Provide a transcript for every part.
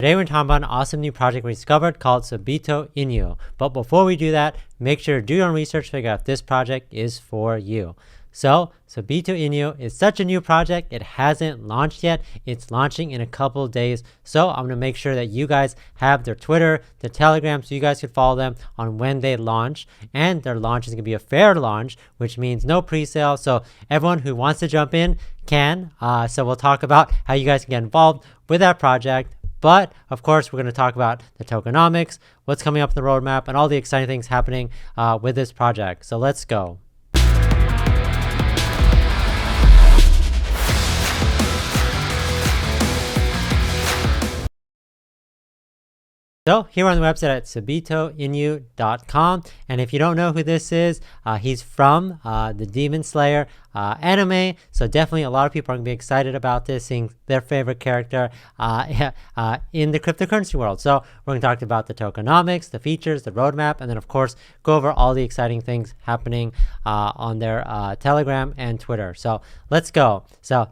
Today we're talking about an awesome new project we discovered called Sabito Inu. But before we do that, make sure to do your own research to figure out if this project is for you. So Sabito Inu is such a new project, it hasn't launched yet. It's launching in a couple of days. So I'm going to make sure that you guys have their Twitter, their Telegram, so you guys can follow them on when they launch. And their launch is going to be a fair launch, which means no pre-sale. So everyone who wants to jump in can. So we'll talk about how you guys can get involved with that project. But of course, we're going to talk about the tokenomics, what's coming up in the roadmap, and all the exciting things happening with this project. So let's go. So here on the website at sabitoinu.com, and if you don't know who this is, he's from the Demon Slayer anime, so definitely a lot of people are going to be excited about this, seeing their favorite character in the cryptocurrency world. So we're going to talk about the tokenomics, the features, the roadmap, and then of course go over all the exciting things happening on their Telegram and Twitter. So let's go. So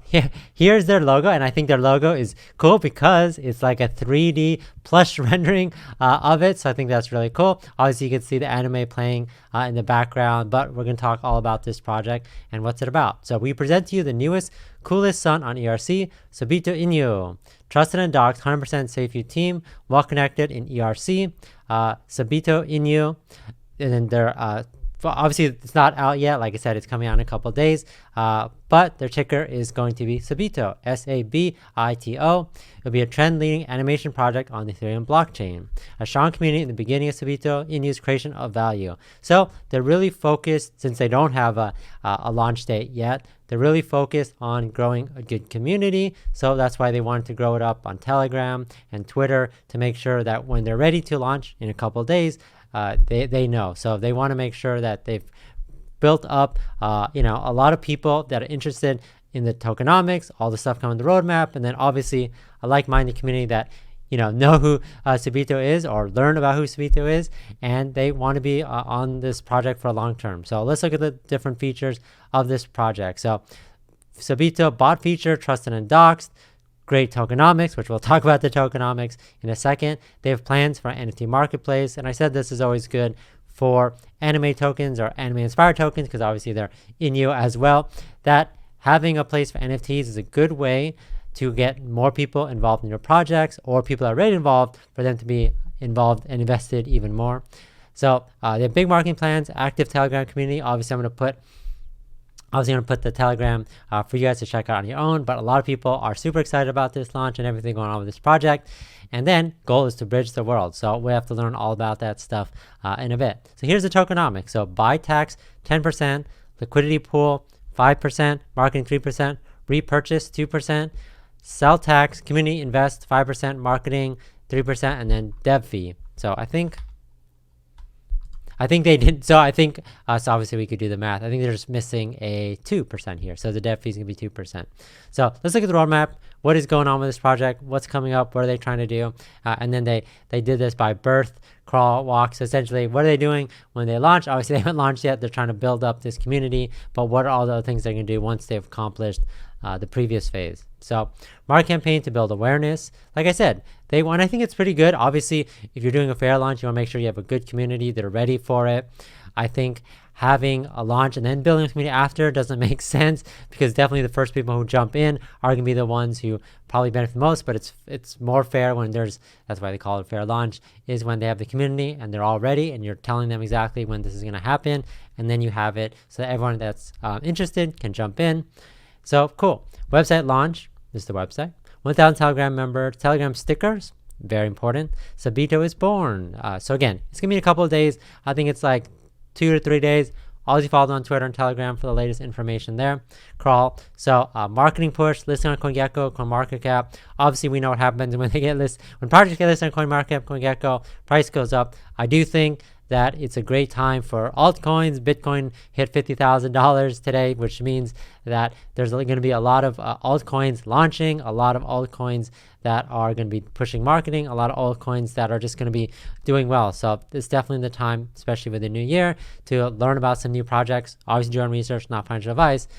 here's their logo, and I think their logo is cool because it's like a 3D plush rendering of it, so I think that's really cool. Obviously you can see the anime playing in the background, but we're going to talk all about this project and what's it about. So we present to you the newest, coolest son on ERC, Sabito Inu. Trusted and docked, 100% safe team, well connected in ERC. Sabito Inu, and then they're obviously it's not out yet. Like I said, it's coming out in a couple of days. But their ticker is going to be Sabito, S-A-B-I-T-O. It'll be a trend-leading animation project on the Ethereum blockchain. A strong community in the beginning of Sabito Inu's creation of value. So they're really focused, since they don't have a launch date yet, they're really focused on growing a good community. So that's why they wanted to grow it up on Telegram and Twitter to make sure that when they're ready to launch in a couple of days, they know. So they want to make sure that they've built up a lot of people that are interested in the tokenomics, all the stuff coming in the roadmap, and then obviously a like-minded community that know who Sabito is or learn about who Sabito is, and they want to be on this project for a long term. So let's look at the different features of this project. So Sabito bot feature, trusted and doxed, great tokenomics, which we'll talk about the tokenomics in a second. They have plans for an NFT marketplace, and I said this is always good for anime tokens or anime inspired tokens because obviously they're Inu as well. That having a place for NFTs is a good way to get more people involved in your projects, or people that are already involved for them to be involved and invested even more. So they have big marketing plans, active Telegram community. Obviously I'm going to put the Telegram for you guys to check out on your own, but a lot of people are super excited about this launch and everything going on with this project. And then goal is to bridge the world. So we have to learn all about that stuff in a bit. So here's the tokenomics. So buy tax 10%, liquidity pool 5%, marketing 3%, repurchase 2%, sell tax, community invest 5%, marketing 3%, and then dev fee. So I think they did. So I think, so obviously we could do the math. I think they're just missing a 2% here. So the dev fee is going to be 2%. So let's look at the roadmap. What is going on with this project? What's coming up? What are they trying to do? And then they did this by birth, crawl, walk. So essentially, what are they doing when they launch? Obviously, they haven't launched yet. They're trying to build up this community. But what are all the other things they're going to do once they've accomplished the previous phase? So market campaign to build awareness. Like I said, they want. I think it's pretty good. Obviously, if you're doing a fair launch, you want to make sure you have a good community that are ready for it. I think having a launch and then building a community after doesn't make sense, because definitely the first people who jump in are going to be the ones who probably benefit the most. But it's more fair when that's why they call it fair launch, is when they have the community and they're all ready and you're telling them exactly when this is going to happen, and then you have it so that everyone that's interested can jump in. So cool. Website launch. This is the website. 1,000 Telegram member. Telegram stickers. Very important. Sabito is born. So again, it's going to be in a couple of days. I think it's like 2 to 3 days. Always follow on Twitter and Telegram for the latest information there. Crawl. So marketing push, listing on CoinGecko, CoinMarketCap. Obviously, we know what happens when when projects get listed on CoinMarketCap, CoinGecko, price goes up. I do think that it's a great time for altcoins. Bitcoin hit $50,000 today, which means that there's going to be a lot of altcoins launching, a lot of altcoins that are going to be pushing marketing, a lot of altcoins that are just going to be doing well. So it's definitely the time, especially with the new year, to learn about some new projects. Obviously do your own research, not financial advice.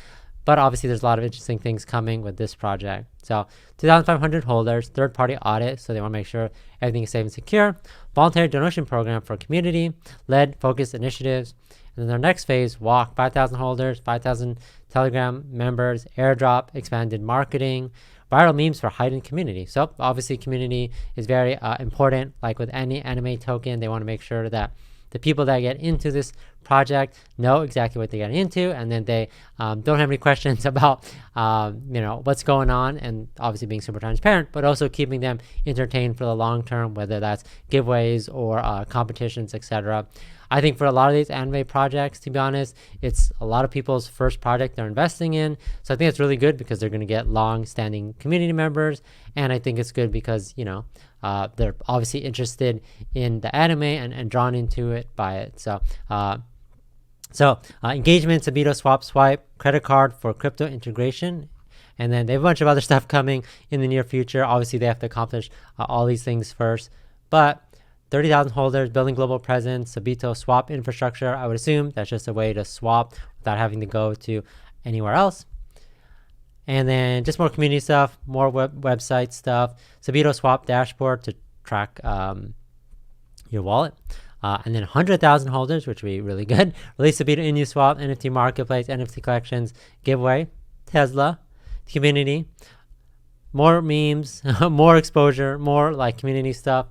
But obviously, there's a lot of interesting things coming with this project. So 2,500 holders, third-party audit, so they want to make sure everything is safe and secure. Voluntary donation program for community-led focused initiatives. And then their next phase, walk, 5,000 holders, 5,000 Telegram members, airdrop, expanded marketing, viral memes for heightened community. So obviously community is very important. Like with any anime token, they want to make sure that the people that get into this project know exactly what they get into, and then they don't have any questions about what's going on, and obviously being super transparent, but also keeping them entertained for the long term, whether that's giveaways or competitions, etc. I think for a lot of these anime projects, to be honest, it's a lot of people's first project they're investing in. So I think it's really good because they're going to get long-standing community members, and I think it's good because they're obviously interested in the anime and drawn into it by it. So engagement, Sabito Swap Swipe, credit card for crypto integration. And then they have a bunch of other stuff coming in the near future. Obviously, they have to accomplish all these things first. But 30,000 holders, building global presence, Sabito Swap infrastructure. I would assume that's just a way to swap without having to go to anywhere else. And then just more community stuff, more website stuff, Sabito Swap dashboard to track your wallet. And then 100,000 holders, which would be really good. Release Sabito Inu Swap, NFT marketplace, NFT collections, giveaway, Tesla, community, more memes, more exposure, more like community stuff,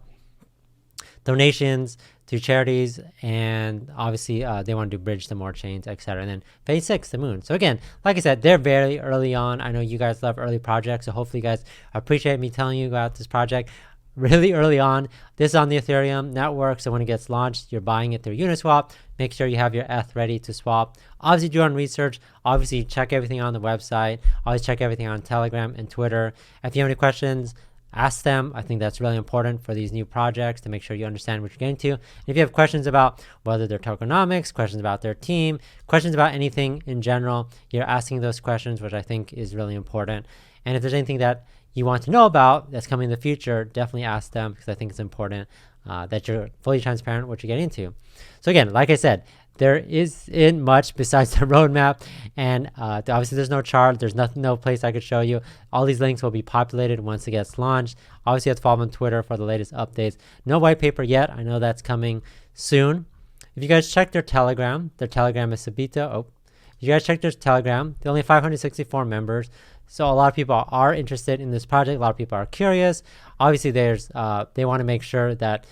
donations to charities, and obviously they want to do bridge to more chains, etc. And then phase 6, the moon. So again, like I said, they're very early on. I know you guys love early projects, so hopefully you guys appreciate me telling you about this project really early on. This is on the Ethereum network, so when it gets launched, you're buying it through Uniswap. Make sure you have your ETH ready to swap. Obviously, do your own research. Obviously, check everything on the website. Always check everything on Telegram and Twitter. If you have any questions, ask them. I think that's really important for these new projects to make sure you understand what you're getting to. And if you have questions about whether they're tokenomics, questions about their team, questions about anything in general, you're asking those questions, which I think is really important. And if there's anything that you want to know about that's coming in the future, definitely ask them, because I think it's important that you're fully transparent what you get into. So again, like I said, there isn't much besides the roadmap, and obviously there's no chart, there's no place I could show you. All these links will be populated once it gets launched. Obviously you have to follow them on Twitter for the latest updates. No white paper yet. I know that's coming soon. If you guys check their Telegram is Sabito. If you guys check their Telegram, they only have 564 members. So a lot of people are interested in this project. A lot of people are curious. Obviously they want to make sure that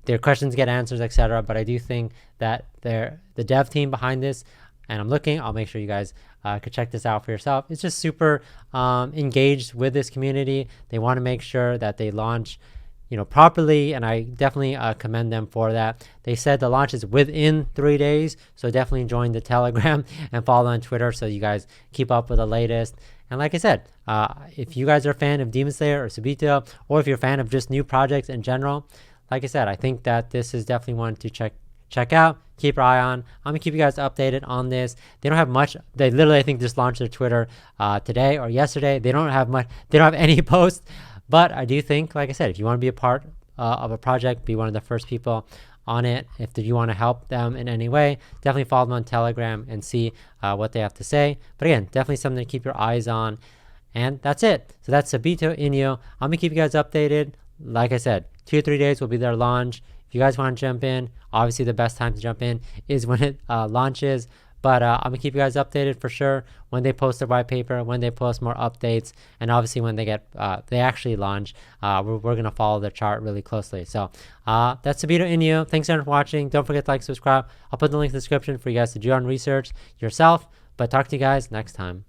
their questions get answers, etc. But I do think that the dev team behind this, and I'll make sure you guys could check this out for yourself. It's just super engaged with this community. They want to make sure that they launch properly, and I definitely commend them for that. They said the launch is within 3 days, so definitely join the Telegram and follow on Twitter so you guys keep up with the latest. And like I said, if you guys are a fan of Demon Slayer or Sabito, or if you're a fan of just new projects in general, like I said, I think that this is definitely one to check out, keep your eye on. I'm gonna keep you guys updated on this. They don't have much. They literally, I think, just launched their Twitter today or yesterday. They don't have much. They don't have any posts. But I do think, like I said, if you want to be a part of a project, be one of the first people on it. If you want to help them in any way, definitely follow them on Telegram and see what they have to say. But again, definitely something to keep your eyes on. And that's it. So that's Sabito Inu. I'm going to keep you guys updated. Like I said, 2 or 3 days will be their launch. If you guys want to jump in, obviously the best time to jump in is when it launches. But I'm going to keep you guys updated for sure when they post their white paper, when they post more updates, and obviously when they actually launch, we're going to follow the chart really closely. So that's Sabito Inu. Thanks everyone for watching. Don't forget to like, subscribe. I'll put the link in the description for you guys to do your own research yourself. But talk to you guys next time.